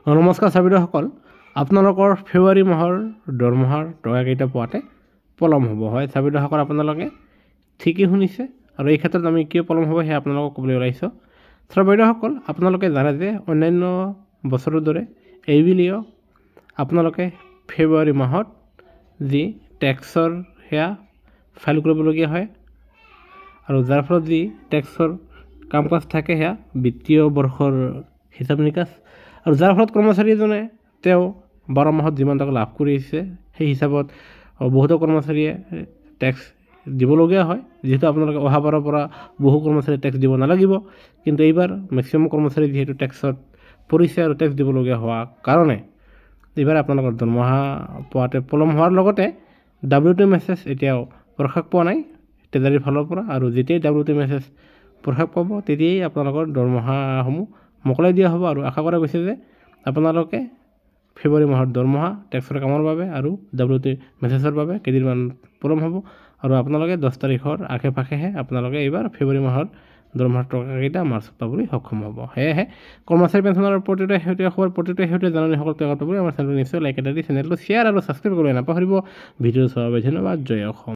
নমস্কাৰ চাবিদসকল, আপোনালোকৰ ফেব্ৰুৱাৰী মাহৰ দৰমহাৰ টকাকেইটা পোৱাতে পলম হ'ব। হয় চাবিদসকল, আপোনালোকে ঠিকেই শুনিছে আৰু এই ক্ষেত্ৰত আমি কিয় পলম হ'ব সেয়া আপোনালোকক ক'বলৈ ওলাইছোঁ। চাবিদসকল, আপোনালোকে জানে যে অন্যান্য বছৰৰ দৰে এইবুলিও আপোনালোকে ফেব্ৰুৱাৰী মাহত যি টেক্সৰ সেয়া ফাইল কৰিবলগীয়া হয় আৰু যাৰ ফলত যি টেক্সৰ কাম কাজ থাকে সেয়া বিত্তীয় বৰ্ষৰ হিচাপ নিকাচ আৰু যাৰ ফলত কৰ্মচাৰীজনে তেওঁ 12 মাহত যিমান টকা লাভ কৰিছে সেই হিচাপত বহুতো কৰ্মচাৰীয়ে টেক্স দিবলগীয়া হয়। যিহেতু আপোনালোকে অহা বাৰৰ পৰা বহু কৰ্মচাৰীয়ে টেক্স দিব নালাগিব, কিন্তু এইবাৰ মেক্সিমাম কৰ্মচাৰী যিহেতু টেক্সত পৰিছে আৰু টেক্স দিবলগীয়া হোৱা কাৰণে এইবাৰ আপোনালোকৰ দৰমহা পোৱাতে পলম হোৱাৰ লগতে WT মেছেজ এতিয়াও প্ৰকাশ পোৱা নাই ট্ৰেজাৰীৰ ফালৰ পৰা, আৰু যেতিয়াই WT মেছেজ প্ৰকাশ পাব তেতিয়াই আপোনালোকৰ দৰমহাসমূহ মোকলাই দিয়া হ'ব। আৰু আশা কৰা গৈছে যে আপোনালোকে ফেব্ৰুৱাৰী মাহৰ দৰমহা টেক্সৰ কামৰ বাবে আৰু WT মেছেজৰ বাবে কেইদিনমান পলম হ'ব আৰু আপোনালোকে 10 তাৰিখৰ আশে পাশেহে আপোনালোকে এইবাৰ ফেব্ৰুৱাৰী মাহৰ দৰমহাৰ টকাকেইটা মাৰ্চত পাবলৈ সক্ষম হ'ব। সেয়েহে কৰ্মচাৰী পেঞ্চনৰ প্ৰতিটো শেহতীয়া খবৰ, প্ৰতিটো শেহতীয়া জাননী সকলো পাবলৈ আমাৰ চেনেলটো নিশ্চয় লাইক এটা দি চেনেলটো শ্বেয়াৰ আৰু ছাবস্ক্ৰাইব কৰিবলৈ নাপাহৰিব। ভিডিঅ' চোৱাৰ বাবে ধন্যবাদ। জয় অসম।